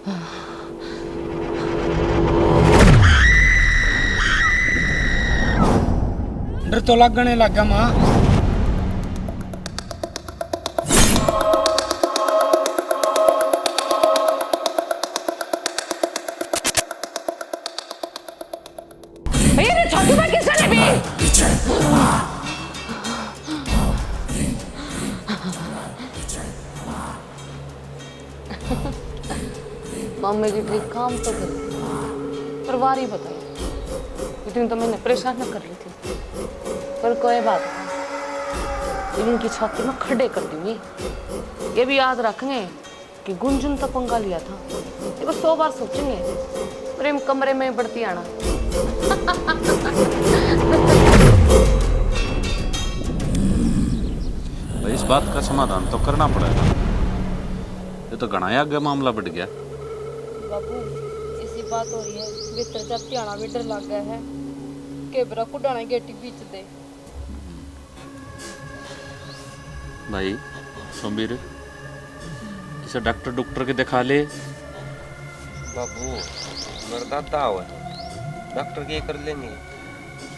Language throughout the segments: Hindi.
डर तो लगने लगा माँ। मम्मी की ट्रिक काम तो कर, पर वारी बताई इतनी तो मैंने परेशान न कर ली थी, पर कोई बात नहीं, इनकी छाती में खड़े कर दूंगी। ये भी याद रखेंगे कि गुंजन तो पंगा लिया था, ये बस 100 बार सोचेंगे, प्रेम कमरे में बढ़ती आना। इस बात का समाधान तो करना पड़ेगा, ये तो घना आगे मामला बढ़ गया। बाबू इसी बात हो रही है, भीतर जब त्याना भी डर लग गया है के बरा कुडाना गेटी बीच दे। भाई सोमवीर, इसे डॉक्टर के दिखा ले। बाबू मेरा दादा हुआ डॉक्टर के कर लेंगे।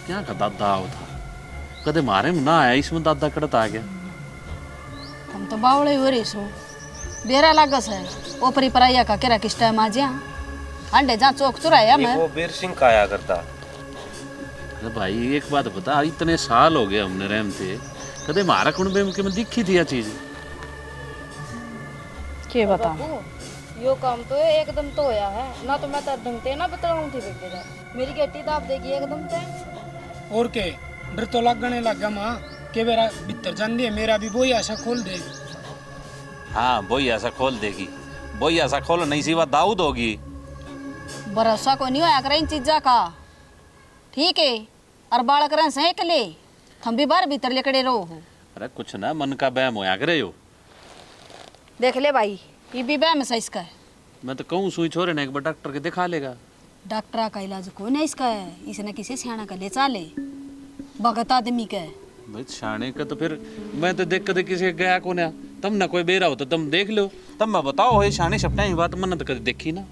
क्या का दादा आओ था, कदे मारे में ना आया, इसमें दादा कड़त आ गया। हम तो बावड़े हो रही सो बेरा लागस है ओपरी पराइया का केरा किस टाइम आ जा अंडे जा चौक चुराया मैं। वो बीर सिंह का आया करता। अरे भाई एक बात बता, इतने साल हो गए हमने रहम थे, कदे मारा कुंबे में दिखी थी यह चीज? के बता बाबू यो काम तो एकदम तो होया है ना, तो मैं तर ढंगते ना बतलाऊं थी बेटे जा मेरी गेटी दाब देगी एकदम ते। और के डर तो लगने लगा माँ के मेरा भीतर जान दे, मेरा भी वही आशा खोल दे। हाँ वही ऐसा खोल देगी, वही ऐसा खोल नहीं सी बात दाऊद होगी। भरोसा को नहीं होया करे इन चीजा का, ठीक है? और बालक रह सही के ले हम भी बाहर भीतर लेकड़े रहो हो। अरे कुछ ना मन का बहम होया करे हो। देख ले भाई ये भी बहम है इसका है। मैं तो कहूँ सुई छोरे ने एक बार डॉक्टर के दिखा लेगा। डॉक्टर का इलाज कौन है इसका है, इसने किसी सियाना का ले चाले भगत आदमी का है। भाई छाने का तो फिर मैं तो देख कर किसी गया को ना, तुम ना कोई बेरा हो तो तुम देख लो, तब मैं बताओ है छाने सपना ही बात मन तो कभी देखी ना।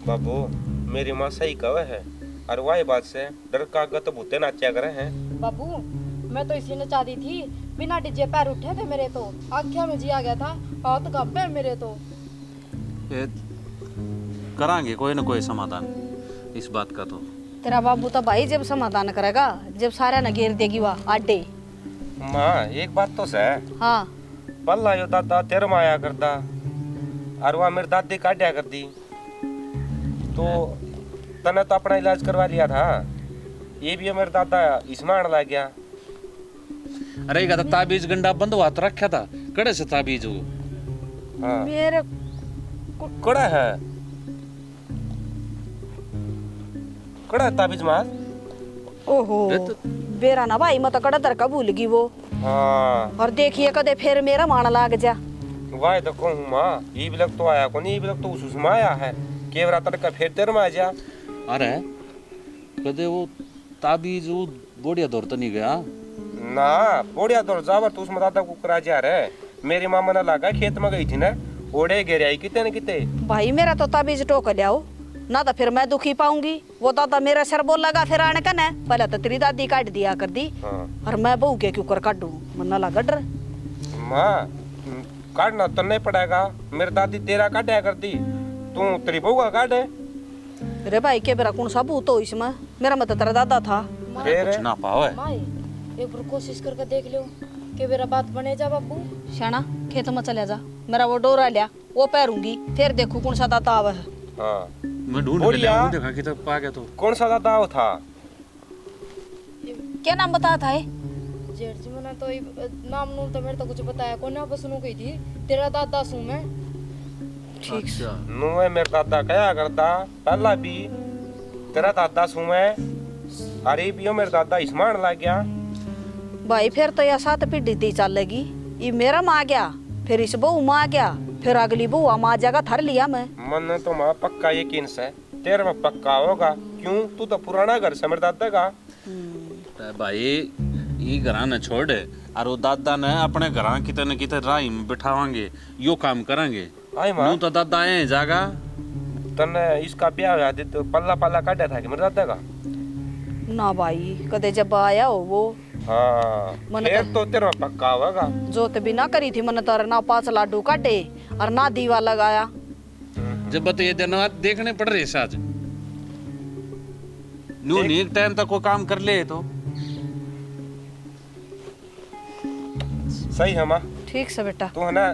बाबू मेरी माँ सही कहे है, और वही बात से डर का गत भूते नाचा करे हैं। बाबू मैं तो इसी ने चाह दी थी, बिना डीजे पैर उठे थे मेरे, तो आँखियों में जी आ गया था, हाथ गब्बे मेरे तो। करांगे कोई ना कोई समाधान इस बात का। तो तेरा बाबू तो भाई जब समाधान करेगा जब सारा न घेर देगी वह आडे। माँ एक बात तो है, हाँ पल्ला यो दादा तेरे में आया करता, और वह मेरी दादी काटिया करती, तो तने तो अपना इलाज करवा लिया था, ये भी मेरे दादा इसमें आने लग गया। अरे कहता ताबीज गंडा बंद हुआ तो रखा था, कड़े से ताबीज हो। हाँ मेरे कड़ा है, कड़ा है ताबीज माँ। ओहो बेरा ना भाई मत कड़ा दर का भूल गई वो। हाँ और देखिए कदे फिर मेरा मान लाग जा। वाह तो कहूँ माँ, ये भी लग तो आया को नहीं, ये भी लग तो उसमें आया है, केवरा तड़का फिर तेरे में आ जा। अरे कदे वो ताबीज वो बोड़िया दौर तो नहीं गया ना, बोड़िया दौड़ जावर तो उसमें दादा को करा जा रहे। मेरी माँ मना लगा खेत में गई थी ना, ओढ़े गिर आई कितने न कितने। भाई मेरा तो ताबीज टोक लियाओ ना, तो फिर मैं दुखी पाऊंगी। वो दादा मेरा सर बोल लगा फिर आने का न, पहले तो तेरी दादी काट दिया कर दी। हाँ। और मैं बहू के क्यों कर काटू, मना लगा डर। माँ काटना तो नहीं पड़ेगा, मेरी दादी तेरा काटा कर दी, तू तेरी बहू का काटे। अरे भाई के बेरा कौन सा भूत हो इसमें, मेरा मत तेरा दादा था। फिर कुछ ना पाओ माँ एक बार कोशिश करके देख लो कि मेरा बात बने जा बाबू। शाना खेत में चले जा, मेरा वो डोरा लिया वो पैरूंगी, फिर देखू कौन सा दादा आवा है। हाँ मैं ढूंढ के बोलिया। लाऊं, देखा कि तब पा गया तो। कौन सा दादा वो था? क्या नाम बताया था? जेठ जी मैंने तो नाम नूम तो मेरे तो कुछ बताया को ना, बस नू गई थी तेरा दादा सू मैं। ठीक अच्छा नुए मेरे दादा कया करता, पहला भी तेरा दादा सू मैं, अरे भी मेरे दादा इसमान लग गया। भाई फिर तो यह 7 पीढ़ी दी चलेगी, ये मेरा माँ गया, फिर इस बहू माँ गया, फिर अगली बहू माँ जगह थर लिया मैं। मन तो माँ पक्का यकीन से तेरे में पक्का होगा, क्यों तू तो पुराना घर से मेरे दादा का। भाई ये घर न छोड़, और वो दादा ने अपने घर कितने न कितने राही में बिठावांगे, यो काम करेंगे। आई माँ तो दादा आए जागा तने इसका ब्याह हुआ थी तो पल्ला पल्ला काटा था कि मेरे दादा का। ना भाई कदे जब आया हो वो हाँ मन फिर तो तेरा पक्का होगा। जोत भी ना करी थी मन तर ना 5 लाडू काटे और ना दीवा लगाया। जब बत ये दिन देखने पड़ रहे साज न्यू एक टाइम तक वो काम कर ले तो सही है माँ। ठीक से बेटा। तू है ना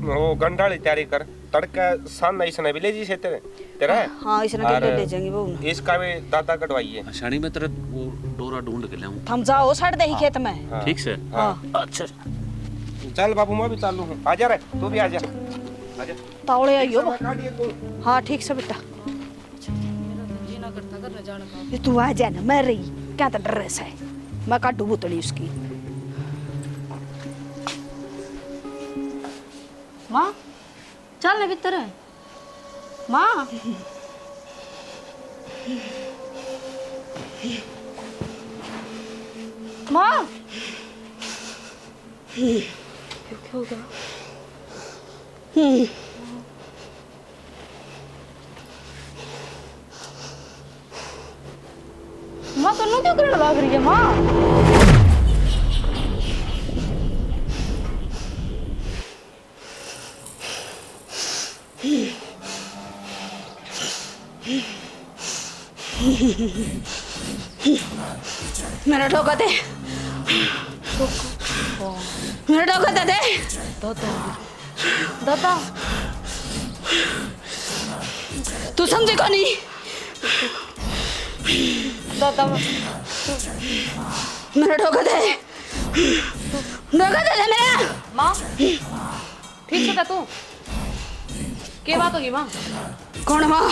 वो गंडाली तैयारी कर, तड़का सान इसने भी ले जी से तेरा है। हाँ इसने और के ले जाएंगे वो ना। इसका भी दादा कटवाइए। शानी में तेरा वो डोरा ढूंढ के लाऊं। थम जाओ छड़ दे ही खेत में। हाँ। ठीक से हाँ अच्छा चल बाबू मैं भी चालू हूँ, आ जा रे तू भी आ जा। आजा तावड़े आइयो बा। काटिए तू। हाँ ठीक से बेटा। जीना करता कर न जाने का। ये तू आ जा ना मैं रही क्या तो ड्रेस है मैं काटू बुतड़ी उसकी। माँ चल ना भीतर है माँ। माँ क्या हो गया? माँ तन्नू क्यों करने लग रही है माँ? मेरा ठोका दे मेरा ठोका दे दे। दादा तू समझे को नहीं। दादा मेरा ठोका दे मेरा। माँ ठीक से था तू क्या बात होगी माँ? कौन है माँ?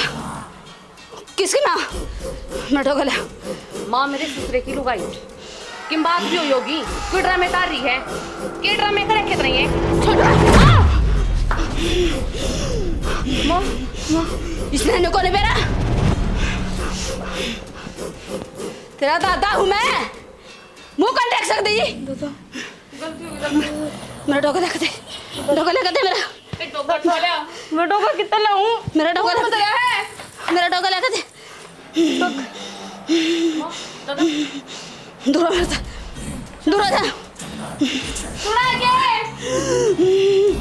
किसकी माँ? मेरा ठोका ले। माँ मेरे ससुरे की लुगाई किम बात भी हुई होगी। कोई ड्रामे कर रही है के ड्रामे करे खेत रही है। माँ इसने नुको नहीं मेरा। तेरा दादा हूँ मैं मुंह कर देख सकती। मेरा ठोका देख दे ठोका लेकर दे मेरा। मैं डोका कितना लाऊं? मेरा ठोका लेकर दे मेरा ठोका लेकर दे। दूर हो जा दूर हो जा। सुना के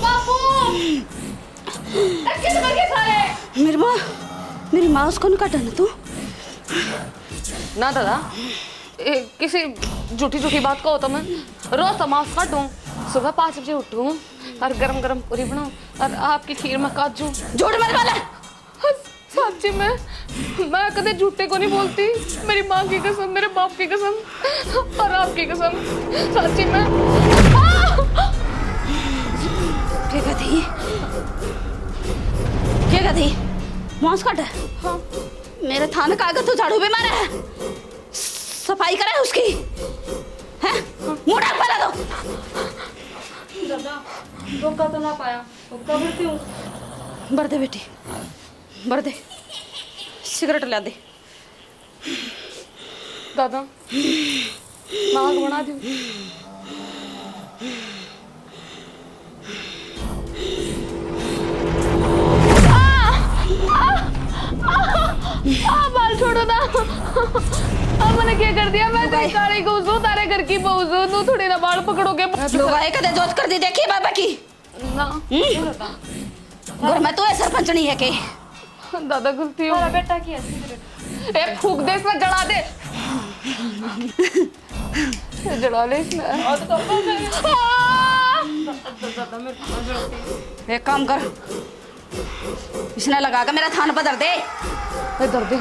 बापू कैसे कर के सारे मेरी माँ उसको नहीं काटा ना तू। ना दादा किसी झूठी बात को हो तो मैं रोज तो मांस काटूं सुबह 5 बजे उठूं और गरम गरम पूरी बनाऊं और आपकी खीर में काजू। झूठ मत बोले। सच्ची मैं कदे झूठे को नहीं बोलती। मेरी माँ की कसम मेरे बाप की कसम और आपकी कसम सच्ची में। क्या कहती मांस काटा। हाँ मेरे थाने का अगर तू झाड़ू भी मारा है सफाई करे उसकी है मुंह ढक पहले तो। दादा डोका तो ना पाया डोका भरती हूँ। भर दे बेटी भर दे सिगरेट ला दे। दादा नाक बना दूं। बाल छोड़ो ना। अब मैंने क्या कर दिया? मैं तेरी काली गौस हूँ तारे घर की बहू हूँ। तू थोड़ी ना बाल पकड़ोगे। लुगाई कदे जोत कर दी देखी बाबा की ना घर में तो सरपंचनी है के। दादा गलती हो बेटा की सिगरेट ए फूक दे इसमें जला दे जला ले इसमें। एक काम कर इसने लगा के मेरा थान बदल दे। दर्द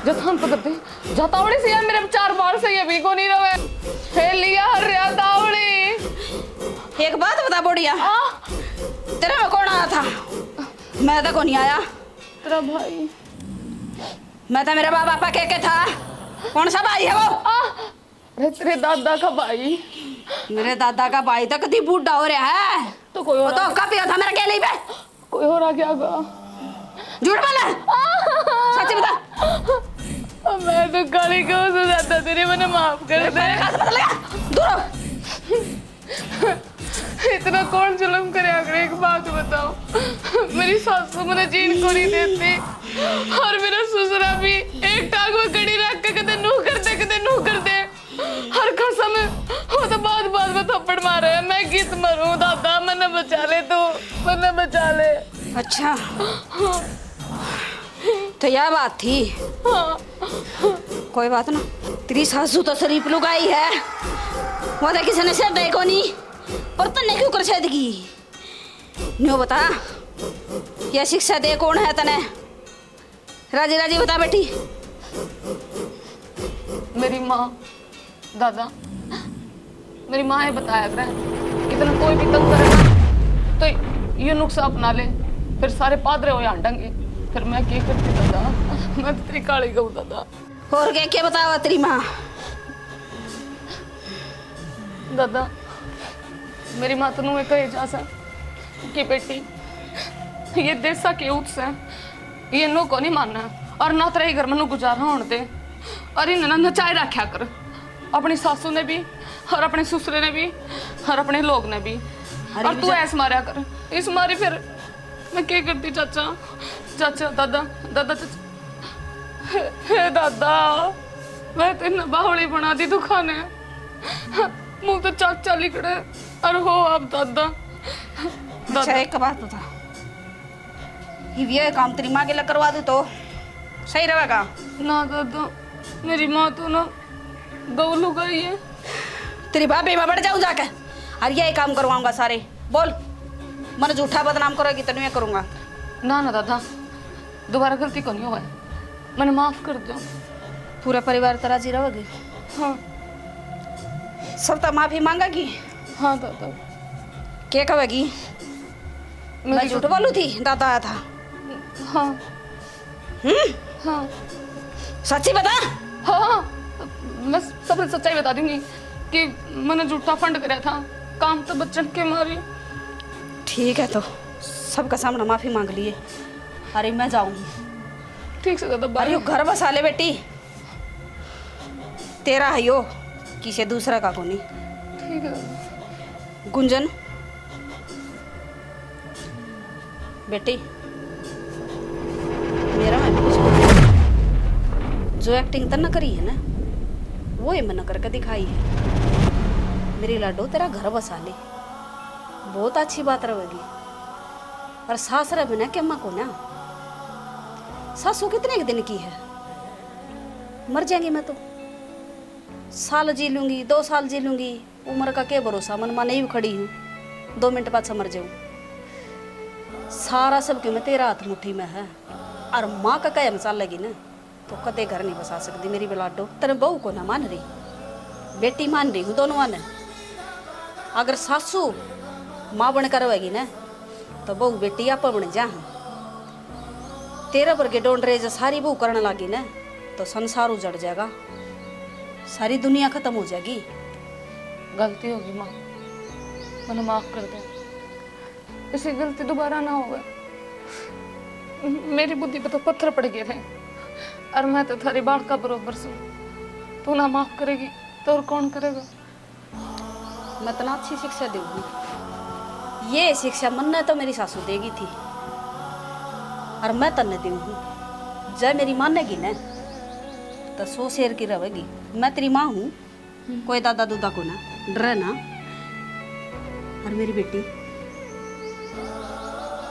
जो थान पकड़ दे जतावड़ी से यार मेरे 4 बार से ये भी को नहीं रहे हे लिया हरिया तावड़ी। एक बात बता बोड़िया तेरे में कौन आया था? मैं तो को नहीं आया। तेरा भाई मैं तो मेरे बाप पापा के था। कौन सा भाई है वो? अरे तेरे दादा का भाई। मेरे दादा का भाई तो कभी बूढ़ा हो रहा है तो कोई वो और तो कभी था मेरा केली पे। कोई और आ गया गा। झूठ बोला सच्ची बता। मैं तो काली को हो जाता तेरे मैंने माफ कर दे। दूर इतना कौन जुल्म करे? अगर एक बात बताओ मेरी सासू मुझे जीन को नहीं देती। और मेरा ससुरा भी एक टांग में कड़ी रख के कदे नू कर दे हर कसम वो तो बात में थप्पड़ मारे मैं किस मरूं दादा मन्ने बचा ले तू मन्ने बचा ले। अच्छा तो यह बात थी। कोई बात ना, तेरी सासू तो शरीफ लुगाई है, वो तो किसी ने से देखो नहीं, पर तन्ने क्यों कर छेदगी? न्यू बता, यह शिक्षा दे कौन है तने? राजी राजी बता बेटी। मेरी माँ दादा, मेरी माँ ने बताया करे कि तने कोई भी तंग करेगा तो ये नुस्खा अपना ले, फिर सारे पादरे हो आंडेंगे। फिर मैं क्या करती दादा, मैं तो तेरी काली गऊ दादा। और क्या बतावा तेरी माँ? दादा मेरी माँ तनु में कहे जा सा कि बेटी ये देसा के उत्स है, ये नो को नहीं मानना और ना तेरे घर में नो गुजारा होने दे और इन्हें नचाए रखा कर, अपनी सासू ने भी और अपने ससुरे ने भी और अपने लोग ने भी। और तू ऐस मारा कर, इस मारी फिर मैं क्या करती चाचा दादा चाचा हे दादा मैं तेन बावड़ी बना दी दुकाने मुंह तो चाचा लिखड़े और हो अब दादा। अच्छा एक बात बता, ये काम तेरी माँ के लिए करवा दू तो सही रहेगा? ना दादा मेरी माँ तो ना गौ लुगाई है। तेरी भाभी में बढ़ जाऊं जाकर और यही काम करवाऊंगा सारे। बोल, मन झूठा बदनाम करोगी तो नहीं करूंगा। ना दादा दोबारा गलती को नहीं हुआ है, मैंने माफ कर दो। पूरा परिवार तरह जी रहोगे? हाँ सब तो माफी मांगेगी? हाँ दादा। क्या कहेगी? मैं झूठ बोलू थी दादा आया था? हाँ हाँ सच्ची बता। हाँ मैं सब सच्चाई बता दूंगी कि मैंने झूठा फंड कराया था, काम तो बच्चन के मारी। ठीक है तो सबका सामने माफी मांग लिए। अरे मैं जाऊंगी। ठीक से दादा। अरे घर बसा ले बेटी, तेरा है यो, किसी दूसरा का को नहीं। ठीक है गुंजन बेटी, मेरा मैं भी कुछ जो एक्टिंग तो न करी है ना, वो ही मैंने करके दिखाई है। मेरी लाडो तेरा घर बसा ले, बहुत अच्छी बात रहेगी। और सास रहे बिना क्या को ना, सासू कितने एक दिन की है, मर जाएंगी मैं तो। साल जी लूंगी, 2 साल जी लूंगी, उम्र का क्या भरोसा, मन माने भी खड़ी हूँ, 2 मिनट बाद समर जाऊँ। सारा सब क्यों मैं तेरा हाथ मुट्ठी में है। और माँ का क्या मसाल लगी ना तो कदे घर नहीं बसा सकती मेरी बलाडो। तेरे बहू को ना मान रही, बेटी मान रही हूँ, दोनों मान। अगर सासू माँ बनकर रहेगी ना तो बहू बेटी आप बन जा। तेरा पर के डोंड रहे जो सारी बहू करने लगी ना तो संसार उजड़ जाएगा, सारी दुनिया खत्म हो जाएगी। गलती होगी माँ, मैंने माफ कर दे, ऐसी गलती दोबारा ना होगा। मेरी बुद्धि पे तो पत्थर पड़ गए थे और मैं तो थारी बाढ़ का बरोबर से, तू ना माफ करेगी तो और कौन करेगा? मैं इतना अच्छी शिक्षा दूंगी, ये शिक्षा मन ने तो मेरी सासू देगी थी और मैं तन्ने दूंगी। जब मेरी मानेगी ना तो 100 शेर की रहेगी। मैं तेरी माँ हूँ, कोई दादा दूदा को ना डरे ना। और मेरी बेटी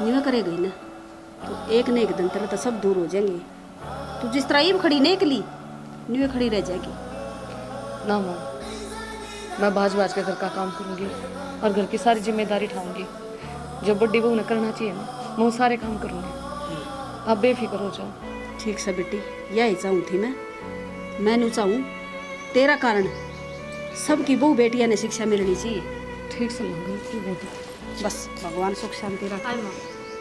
निवा करेगी ना तो एक न एक दिन तेरे तो सब दूर हो जाएंगे। तू जिस तरह ये खड़ी नहीं निकली, निवे खड़ी रह जाएगी। ना माँ, मैं बाज बाज के घर का काम करूंगी और घर की सारी जिम्मेदारी उठाऊंगी। जो बड़ी बहू ने करना चाहिए ना मैं वो सारे काम करूंगी, आप बेफिक्र हो जाओ। ठीक से बेटी, यही चाहूँ थी मैं नहीं चाहूँ तेरा कारण सबकी बहू बेटियां ने शिक्षा मिलनी चाहिए। ठीक से मंगल बस भगवान सुख शांति रखे।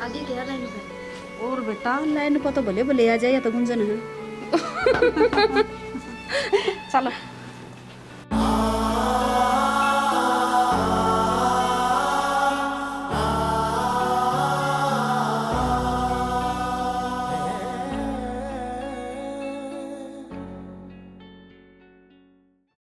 आगे क्या लाइन पे? और बेटा लाइन पर तो भले भले आ जाए या तो गुंजन है। चलो